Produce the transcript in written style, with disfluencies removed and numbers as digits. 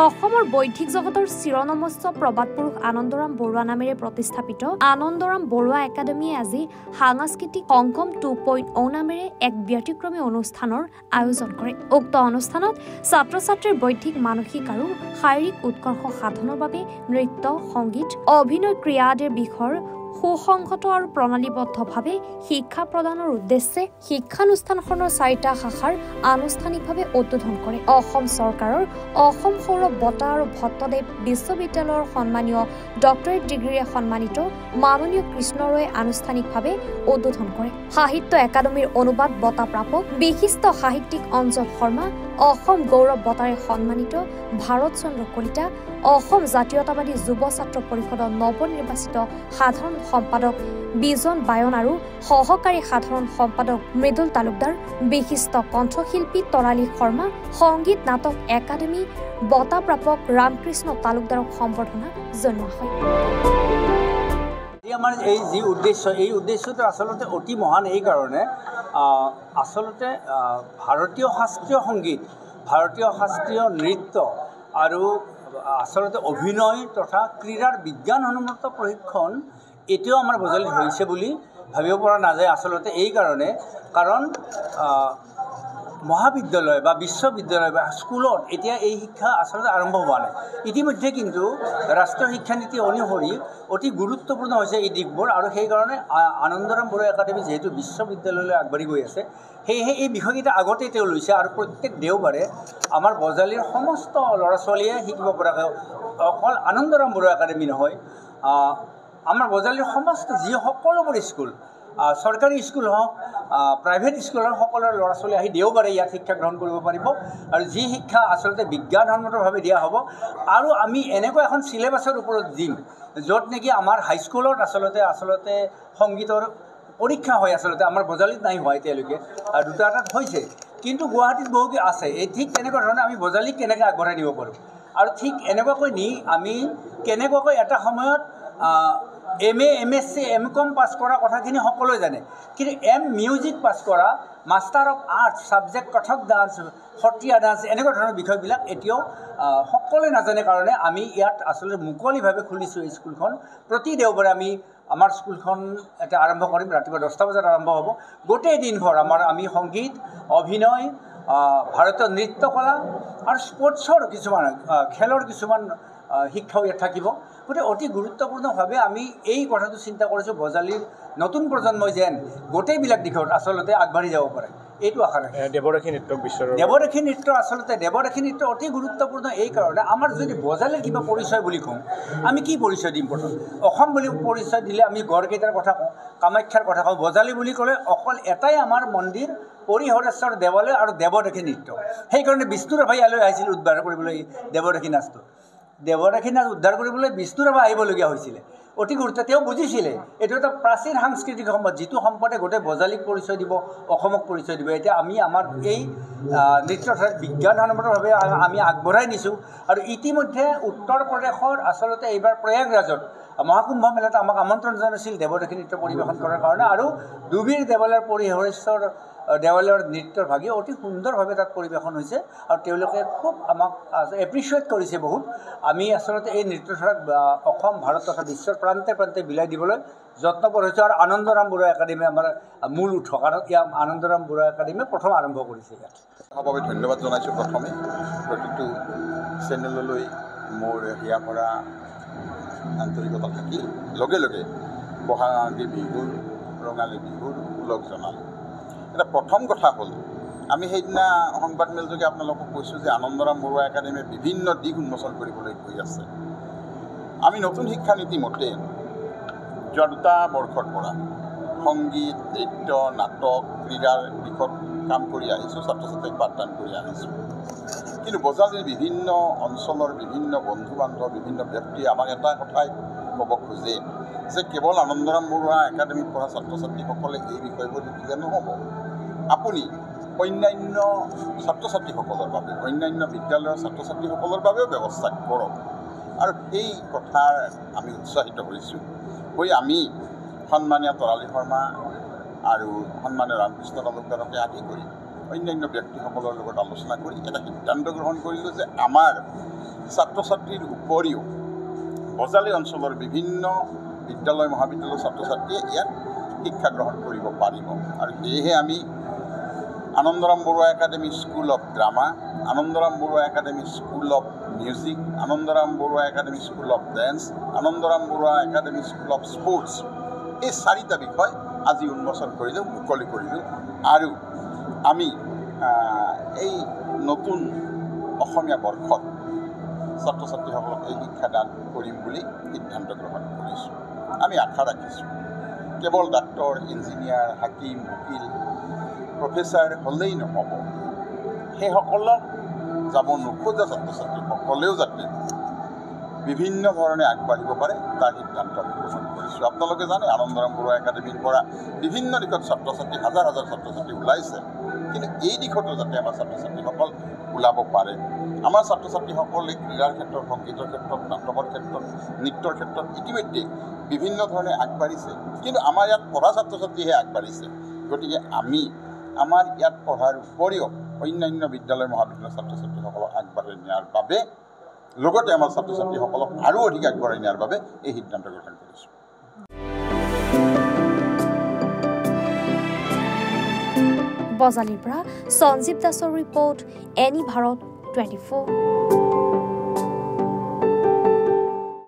অসমৰ বৈদিক জগতৰ চিৰনমস্য প্ৰবাদ পুৰুষ আনন্দৰাম বৰুৱা নামেৰে প্ৰতিষ্ঠাপিত আনন্দৰাম বৰুৱা একাডেমীয়ে আজি সাংস্কৃতিক সংগম 2.0 নামেৰে এক ব্যতিক্ৰমী অনুষ্ঠানৰ আয়োজন কৰে। উক্ত অনুষ্ঠানত ছাত্ৰ-ছাত্ৰীৰ বৈদিক মানসিক আৰু শাৰীৰিক উৎকৰ্ষ সাধনৰ বাবে নৃত্য, সংগীত, অভিনয়, ক্ৰীড়া আদিৰ বিষয়ৰ সুসংগত আৰু প্ৰণালীবদ্ধভাৱে শিক্ষা প্ৰদানৰ উদ্দেশ্যে শিক্ষানুষ্ঠানখনৰ 4টা শাখাৰ আনুষ্ঠানিকভাৱে উদ্বোধন কৰে। অসম চৰকাৰৰ অসম সৌৰভ বঁটা আৰু ভট্টদেৱ বিশ্ববিদ্যালয়ৰ সন্মানীয় ডক্টৰেট ডিগ্ৰীৰে সন্মানিত মাননীয় কৃষ্ণ ৰয়ে আনুষ্ঠানিকভাৱে উদ্বোধন কৰে। সাহিত্য একাডেমীৰ অনুবাদ বঁটা প্ৰাপক বিশিষ্ট সাহিত্যিক অঞ্জন শৰ্মা, অসম গৌৰৱ বঁটাৰে সন্মানিত ভাৰত চন্দ্ৰ কলিতা, অসম জাতীয়তাবাদী যুৱ ছাত্ৰ পৰিষদৰ নৱনিৰ্বাচিত সাধাৰণ সম্পাদক বিজন বায়ন আৰু সহকাৰী সাধাৰণ সম্পাদক মৃদুল তালুকদাৰ, বিশিষ্ট কণ্ঠশিল্পী তৰালী শৰ্মা, সংগীত নাটক একাডেমী বঁটা প্ৰাপক ৰামকৃষ্ণ তালুকদাৰক সম্বৰ্ধনা জনোৱা হয়। আমাৰ এই যি উদ্দেশ্য, এই উদ্দেশ্যটো আচলতে অতি মহান এই কাৰণে আচলতে ভাৰতীয় শাস্ত্ৰীয় সংগীত, ভাৰতীয় শাস্ত্ৰীয় নৃত্য আৰু আচলতে অভিনয় তথা ক্ৰীড়াৰ বিজ্ঞানসন্মত প্ৰশিক্ষণ এতিয়াও আমাৰ বজালিত হৈছে বুলি ভাবিব পৰা নাযায়। আচলতে এই কাৰণে কাৰণ মহাবিদ্যালয় বা বিশ্ববিদ্যালয় বা স্কুলত এতিয়া এই শিক্ষা আচলতে আৰম্ভ হোৱা নাই। ইতিমধ্যে কিন্তু ৰাষ্ট্ৰীয় শিক্ষানীতি অনুসৰি অতি গুৰুত্বপূৰ্ণ হৈছে এই দিশবোৰ, আৰু সেইকাৰণে আনন্দৰাম বৰুৱা একাডেমী যিহেতু বিশ্ববিদ্যালয়লৈ আগবাঢ়ি গৈ আছে, সেয়েহে এই বিষয়কেইটা আগতেই তেওঁ লৈছে আৰু প্ৰত্যেক দেওবাৰে আমাৰ বজালিৰ সমস্ত ল'ৰা ছোৱালীয়ে শিকিব পৰাকৈ, অকল আনন্দৰাম বৰুৱা একাডেমী নহয়, আমাৰ বজালিৰ সমস্ত যি সকলোবোৰ স্কুল, চৰকাৰী স্কুল হওক, প্ৰাইভেট স্কুল হওক, সকলো ল'ৰা ছোৱালী আহি দেওবাৰে ইয়াত শিক্ষা গ্ৰহণ কৰিব পাৰিব। আৰু যি শিক্ষা আচলতে বিজ্ঞানসন্মতভাৱে দিয়া হ'ব, আৰু আমি এনেকুৱা এখন চিলেবাছৰ ওপৰত দিম য'ত নেকি আমাৰ হাইস্কুলত আচলতে সংগীতৰ পৰীক্ষা হয়। আচলতে আমাৰ বজালিত নাই হোৱা এতিয়ালৈকে, দুটা এটাত হৈছে, কিন্তু গুৱাহাটীত বহুকে আছে। এই ঠিক তেনেকুৱা ধৰণে আমি বজালিক কেনেকৈ আগবঢ়াই নিব পাৰোঁ, আৰু ঠিক এনেকুৱাকৈ নি আমি কেনেকুৱাকৈ এটা সময়ত MA, MSc, MCom পাছ কৰা কথাখিনি সকলোৱে জানে, কিন্তু মিউজিক পাছ কৰা, master of arts subject Kathak dance, Sattriya dance, এনেকুৱা ধৰণৰ বিষয়বিলাক এতিয়াও সকলোৱে নাজানে কাৰণে আমি ইয়াত আচলতে মুকলিভাৱে খুলিছোঁ এই স্কুলখন। প্ৰতি দেওবাৰে আমাৰ স্কুলখন এটা আৰম্ভ কৰিম, ৰাতিপুৱা 10টা বজাত আৰম্ভ হ'ব। গোটেই দিনভৰ আমি সংগীত, অভিনয়, ভাৰতীয় নৃত্যকলা আৰু স্পৰ্টছৰ কিছুমান খেলৰ কিছুমান শিক্ষাও ইয়াত থাকিব। গতিকে অতি গুৰুত্বপূৰ্ণভাৱে আমি এই কথাটো চিন্তা কৰিছোঁ, বজালিৰ নতুন প্ৰজন্মই যেন গোটেইবিলাক দিশত আচলতে আগবাঢ়ি যাব পাৰে, এইটো আশা ৰাখে। দেৱৰক্ষী নৃত্য দেৱৰক্ষী নৃত্য আচলতে দেৱৰক্ষী নৃত্য অতি গুৰুত্বপূৰ্ণ এই কাৰণে, আমাৰ যদি বজালিৰ কিবা পৰিচয় বুলি কওঁ, আমি কি পৰিচয় দিম? প্ৰথম অসম বুলি পৰিচয় দিলে আমি গড়কেইটাৰ কথা কওঁ, কামাখ্যাৰ কথা কওঁ। বজালি বুলি ক'লে অকল এটাই আমাৰ মন্দিৰ, পৰিহৰেশ্বৰ দেৱালয় আৰু দেৱৰক্ষী নৃত্য। সেইকাৰণে বিষ্ণুৰাভা ইয়ালৈ আহিছিল উদ্ধাৰ কৰিবলৈ দেৱৰক্ষী নাচটো। দেৱৰক্ষী নাচ উদ্ধাৰ কৰিবলৈ বিষ্ণুৰাভা আহিবলগীয়া হৈছিলে। অতি গুৰুত্ব তেওঁ বুজিছিলে এইটো এটা প্ৰাচীন সাংস্কৃতিক সম্পদ, যিটো সম্পদে গোটেই বজালিক পৰিচয় দিব, অসমক পৰিচয় দিব। এতিয়া আমি আমাৰ এই নৃত্য বিজ্ঞানসন্মতভাৱে আমি আগবঢ়াই নিছোঁ, আৰু ইতিমধ্যে উত্তৰ প্ৰদেশৰ আচলতে এইবাৰ প্ৰয়াগৰাজত মহাকুম্ভ মেলাত আমাক আমন্ত্ৰণ জনাইছিল দেৱৰক্ষী নৃত্য পৰিৱেশন কৰাৰ কাৰণে, আৰু দুবীৰ দেৱালয়ৰ পৰিহৰেশ্বৰ দেৱালয়ৰ নৃত্যৰ ভাগি অতি সুন্দৰভাৱে তাত পৰিৱেশন হৈছে, আৰু তেওঁলোকে খুব আমাক এপ্ৰিচিয়েট কৰিছে বহুত। আমি আচলতে এই নৃত্যধাৰাক অসম, ভাৰত তথা বিশ্বৰ প্ৰান্তে প্ৰান্তে বিলাই দিবলৈ যত্নপৰ হৈছোঁ। আৰু আনন্দৰাম বৰুৱা একাডেমী আমাৰ মূল উৎস, কাৰণ ইয়াত আনন্দৰাম বৰুৱা একাডেমীয়ে প্ৰথম আৰম্ভ কৰিছে ইয়াত। বাবে ধন্যবাদ জনাইছোঁ। প্ৰথমে প্ৰতিটো চেনেললৈ মোৰ হিয়া কৰা আন্তৰিকতা থাকি লগে লগে বহাগী বিহুৰ, ৰঙালী বিহুৰ ওলগ জনালোঁ। এটা প্ৰথম কথা হ'ল, আমি সেইদিনা সংবাদমেলযোগে আপোনালোকক কৈছোঁ যে আনন্দৰাম বৰুৱা একাডেমীয়ে বিভিন্ন দিশ উন্মোচন কৰিবলৈ গৈ আছে। আমি নতুন শিক্ষানীতি মতে যোৱা 2 বৰ্ষৰ পৰা সংগীত, নৃত্য, নাটক, ক্ৰীড়াৰ দিশত কাম কৰি আহিছোঁ, ছাত্ৰ ছাত্ৰীক পাঠদান কৰি আহিছোঁ। কিন্তু বজালিৰ বিভিন্ন অঞ্চলৰ বিভিন্ন বন্ধু বান্ধৱ, বিভিন্ন ব্যক্তিয়ে আমাক এটা কথাই ক'ব খোজে যে কেৱল আনন্দৰাম বৰুৱা একাডেমীত পঢ়া ছাত্ৰ ছাত্ৰীসকলে এই বিষয়বোৰ শিকিলে নহ'ব, আপুনি অন্যান্য ছাত্ৰ ছাত্ৰীসকলৰ বাবে, অন্যান্য বিদ্যালয়ৰ ছাত্ৰ ছাত্ৰীসকলৰ বাবেও ব্যৱস্থা কৰক। আৰু সেই কথাৰ আমি উৎসাহিত হৈছোঁ। আমি সন্মানীয় তৰালী শৰ্মা আৰু সন্মানীয় ৰামকৃষ্ণ তালুকদাৰকে আদি কৰি অন্যান্য ব্যক্তিসকলৰ লগত আলোচনা কৰি এটা সিদ্ধান্ত গ্ৰহণ কৰিলোঁ যে আমাৰ ছাত্ৰ ছাত্ৰীৰ উপৰিও বজালী অঞ্চলৰ বিভিন্ন বিদ্যালয় মহাবিদ্যালয়ৰ ছাত্ৰ ছাত্ৰীয়ে ইয়াত শিক্ষা গ্ৰহণ কৰিব পাৰিব আৰু সেয়েহে আমি Anandaram Barua academy school of drama, Anandaram Barua academy school of music, Anandaram Barua academy school of dance, Anandaram Barua academy school of sports, এই 4টা বিষয় আজি উন্মোচন কৰিলোঁ, মুকলি কৰিলোঁ আৰু আমি এই নতুন অসমীয়া বৰ্ষত ছাত্ৰ ছাত্ৰীসকলক এই শিক্ষাদান কৰিম বুলি সিদ্ধান্ত গ্ৰহণ কৰিছোঁ। আমি আশা ৰাখিছোঁ কেৱল ডাক্তৰ, ইঞ্জিনিয়াৰ, হাকিম, উকিল, প্ৰফেচাৰ হ'লেই নহ'ব, সেইসকলক যাব নোখোজা ছাত্ৰ ছাত্ৰীসকলেও যাতে বিভিন্ন ধৰণে আগবাঢ়িব পাৰে তাৰ সিদ্ধান্ত আমি গ্ৰহণ কৰিছোঁ। আপোনালোকে জানে আনন্দৰাম বৰুৱা একাডেমীৰ পৰা বিভিন্ন দিশত ছাত্ৰ ছাত্ৰী হাজাৰ হাজাৰ ছাত্ৰ ছাত্ৰী ওলাইছে, কিন্তু এই দিশতো যাতে আমাৰ ছাত্ৰ ছাত্ৰীসকল ওলাব পাৰে। আমাৰ ছাত্ৰ ছাত্ৰীসকলে ক্ৰীড়াৰ ক্ষেত্ৰত, সংগীতৰ ক্ষেত্ৰত, নাটকৰ ক্ষেত্ৰত, নৃত্যৰ ক্ষেত্ৰত ইতিমধ্যে বিভিন্ন ধৰণে আগবাঢ়িছে, কিন্তু আমাৰ ইয়াত পঢ়া ছাত্ৰ ছাত্ৰীহে আগবাঢ়িছে। গতিকে আমি আমাৰ ইয়াত পঢ়াৰ উপৰিও অন্যান্য বিদ্যালয় মহাবিদ্যালয়ৰ ছাত্ৰ ছাত্ৰীসকলক আগবাঢ়াই নিয়াৰ বাবে, লগতে আমাৰ ছাত্ৰ ছাত্ৰীসকলক আৰু অধিক আগবঢ়াই নিয়াৰ বাবে এই সিদ্ধান্ত গ্ৰহণ কৰিছোঁ। বজালীৰ পৰা সঞ্জীৱ দাসৰ ৰিপৰ্ট, এনি ভাৰত 24।